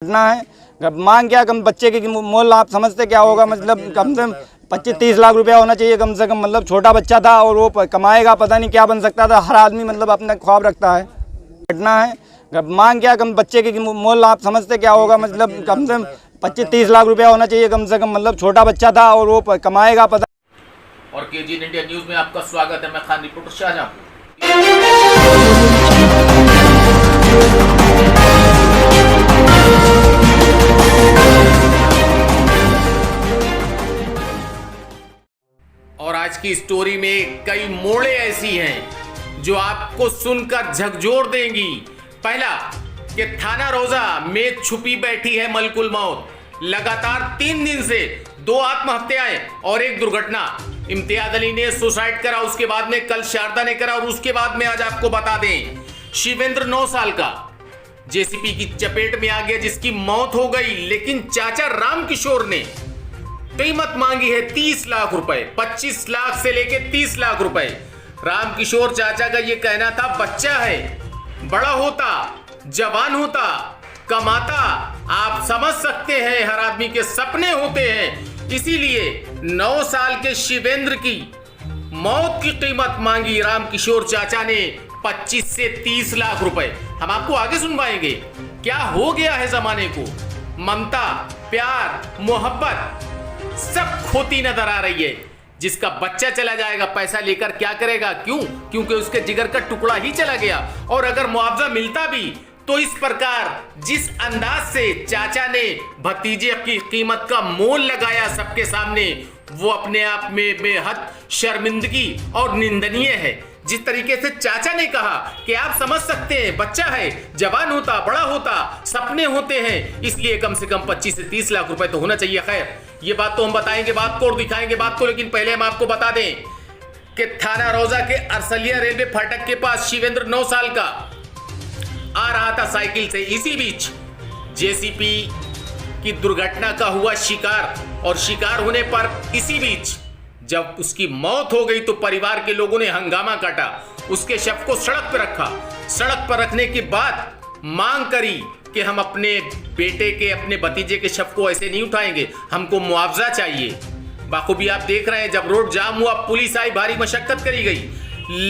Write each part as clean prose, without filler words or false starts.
घटना है। मांग क्या कम बच्चे की मोल आप समझते क्या होगा, मतलब कम से कम 25-30 लाख रुपया होना चाहिए कम से कम। मतलब छोटा बच्चा था और वो कमाएगा, पता नहीं क्या बन सकता था। हर आदमी मतलब अपना ख्वाब रखता है। घटना है। मांग क्या कम बच्चे की मोल आप समझते क्या होगा, मतलब कम से कम 25-30 लाख रुपया होना चाहिए कम से कम। मतलब छोटा बच्चा था और वो कमाएगा, पता। और केजीएन इंडिया न्यूज में आपका स्वागत है। मैं खान रिपोर्टर शाहजहां। और आज की स्टोरी में कई मोड़े ऐसी हैं जो आपको सुनकर झकझोर देंगी। पहला कि थाना रोजा में छुपी बैठी है मलकुल मौत। लगातार 3 दिन से 2 आत्महत्याएं और 1 दुर्घटना। इम्तियाज अली ने सुसाइड करा, उसके बाद में कल शारदा ने करा, और उसके बाद में आज आपको बता दें शिवेंद्र 9 साल का जेसीपी की चपेट में आ गया, जिसकी मौत हो गई। लेकिन चाचा राम किशोर ने कीमत मांगी है 30 लाख रुपए, 25 लाख से लेके 30 लाख रुपए। राम किशोर चाचा का यह कहना था बच्चा है, बड़ा होता, जवान होता, कमाता। आप समझ सकते हैं हर आदमी के सपने होते हैं, इसीलिए 9 साल के शिवेंद्र की मौत की कीमत मांगी राम किशोर चाचा ने 25 से 30 लाख रुपए। हम आपको आगे सुनवाएंगे क्या हो गया है जमाने को। ममता, प्यार, मोहब्बत सब खोती नजर आ रही है। जिसका बच्चा चला जाएगा पैसा लेकर क्या करेगा? क्यों? क्योंकि उसके जिगर का टुकड़ा ही चला गया। और अगर मुआवजा मिलता भी तो इस प्रकार जिस अंदाज से चाचा ने भतीजे की कीमत का मोल लगाया सबके सामने, वो अपने आप में बेहद शर्मिंदगी और निंदनीय है। जिस तरीके से चाचा ने कहा कि आप समझ सकते हैं बच्चा है, जवान होता, बड़ा होता, सपने होते हैं, इसलिए कम से कम 25 से 30 लाख रुपए तो होना चाहिए। खैर, ये बात तो हम बताएंगे, बात को और दिखाएंगे बात को, लेकिन पहले हम आपको बता दें कि थाना रोजा के अरसलिया रेलवे फाटक के पास शिवेंद्र 9 साल का आ रहा था साइकिल से। इसी बीच जेसीपी की दुर्घटना का हुआ शिकार, और शिकार होने पर इसी बीच जब उसकी मौत हो गई तो परिवार के लोगों ने हंगामा काटा, उसके शव को सड़क पर रखा। सड़क पर रखने के बाद मांग करी कि हम अपने बेटे के, अपने भतीजे के शव को ऐसे नहीं उठाएंगे, हमको मुआवजा चाहिए। बाखूबी आप देख रहे हैं जब रोड जाम हुआ, पुलिस आई, भारी मशक्कत करी गई,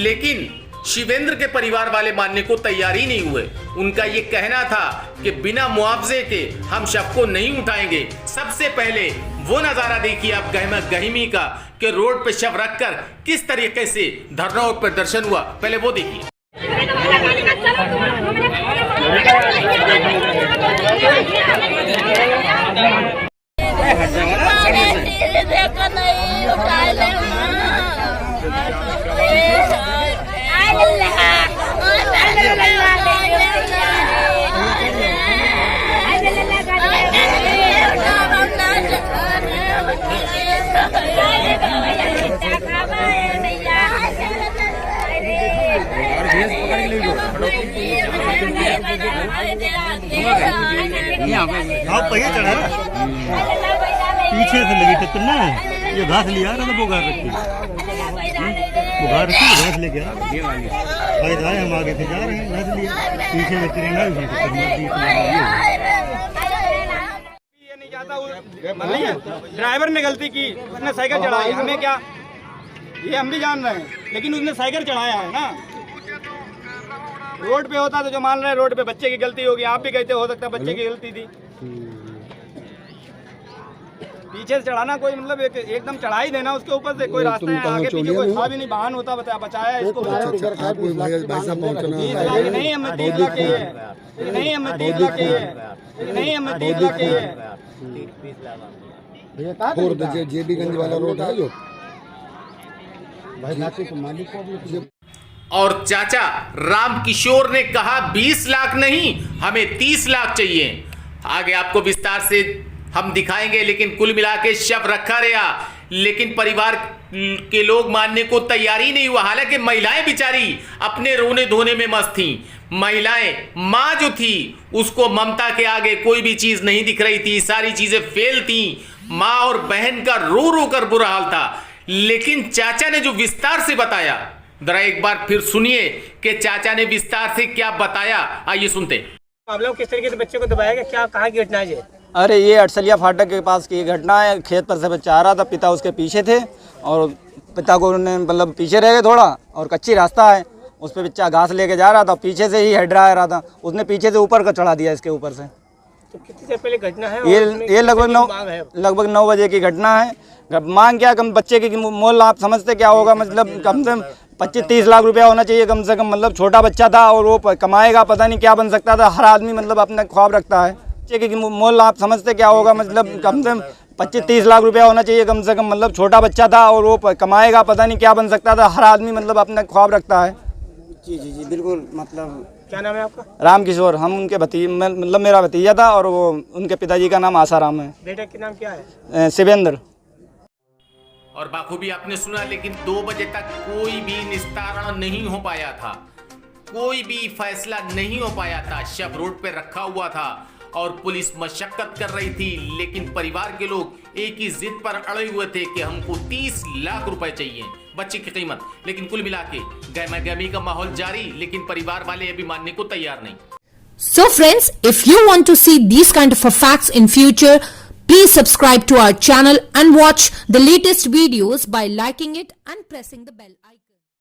लेकिन शिवेंद्र के परिवार वाले मानने को तैयार ही नहीं हुए। उनका यह कहना था कि बिना मुआवजे के हम शव को नहीं उठाएंगे। सबसे पहले वो नजारा देखिए आप गहमा गहिमी का कि रोड पे शव रखकर किस तरीके से धरना और प्रदर्शन हुआ, पहले वो देखिए। पहिए चढ़ा पीछे से लगी टक्कर ना, ये घास लिया ना, तो बुखार रखी, बुखार रखी घास लेके आए, हम आगे से जा रहे हैं, घास लिया पीछे में तिरंगा भी ये नहीं चाहता, ड्राइवर ने गलती की, उसने साइकिल चढ़ाई, हमें क्या, ये हम भी जान रहे हैं, लेकिन उसने साइकिल चढ़ाया है ना। रोड पे होता तो जो मान रहे हैं रोड पे बच्चे की गलती होगी, आप भी कहते हो सकता है बच्चे की गलती थी। पीछे से चढ़ाना कोई मतलब एकदम चढ़ा ही देना उसके ऊपर से, कोई रास्ता है आगे पीछे कोई था भी नहीं, वाहन होता बचाया इसको। नहीं हमें 30 लाख चाहिए, नहीं हमें 30 लाख चाहिए, नहीं हमें 30 लाख चाहिए। जेबीगंज वाला रोड है जो और चाचा राम किशोर ने कहा 20 लाख नहीं, हमें 30 लाख चाहिए। आगे आपको विस्तार से हम दिखाएंगे, लेकिन कुल मिला के शव रखा रहा, लेकिन परिवार के लोग मानने को तैयार ही नहीं हुआ। हालांकि महिलाएं बेचारी अपने रोने धोने में मस्त थी। महिलाएं, माँ जो थी उसको ममता के आगे कोई भी चीज नहीं दिख रही थी, सारी चीजें फेल थी। माँ और बहन का रो रो कर बुरा हाल था। लेकिन चाचा ने जो विस्तार से बताया, जरा एक बार फिर सुनिए कि चाचा ने विस्तार से क्या बताया, आइए सुनते। मामला किस तरीके से बच्चे को दबाया गया, क्या कहाँ की घटना है ये? अरे ये अटसलिया फाटक के पास की घटना है। खेत पर से बच्चा आ रहा था, पिता उसके पीछे थे और पिता को उन्होंने मतलब पीछे रह गए थोड़ा, और कच्ची रास्ता है उस पर बच्चा घास लेके जा रहा था, पीछे से ही हेडरा आ रहा था, उसने पीछे से ऊपर का चढ़ा दिया इसके ऊपर से। तो कितनी देर पहले घटना है? ये लगभग 9 बजे की घटना है। मांग क्या, कम बच्चे की मोल आप समझते क्या होगा, मतलब कम से कम 25-30 लाख रुपया होना चाहिए कम से कम। मतलब छोटा बच्चा था और वो कमाएगा, पता नहीं क्या बन सकता था। हर आदमी मतलब अपना ख्वाब रखता है। बच्चे की मोल आप समझते क्या होगा, मतलब कम से कम 25-30 लाख रुपया होना चाहिए कम से कम। मतलब छोटा बच्चा था और वो कमाएगा, पता नहीं क्या बन सकता था। हर आदमी मतलब अपना ख्वाब रखता है। जी जी जी बिल्कुल। मतलब क्या नाम है आपका? राम किशोर। हम उनके मतलब मेरा भतीजा था और वो उनके पिताजी का नाम आसाराम है। बेटे का नाम क्या है? शिवेंद्र। और बाखूबी आपने सुना, लेकिन 2 बजे तक कोई भी निस्तारण नहीं हो पाया था, कोई भी फैसला नहीं हो पाया था। शव रोड पे रखा हुआ था और पुलिस मशक्कत कर रही थी, लेकिन परिवार के लोग एक ही जिद पर अड़े हुए थे कि हमको 30 लाख रुपए चाहिए बच्चे की कीमत। लेकिन कुल मिला के गहमा-गहमी का माहौल जारी, लेकिन परिवार वाले अभी मानने को तैयार नहीं। So friends, if you want to see these kind of facts in future, please subscribe to our channel and watch the latest videos by liking it and pressing the bell icon.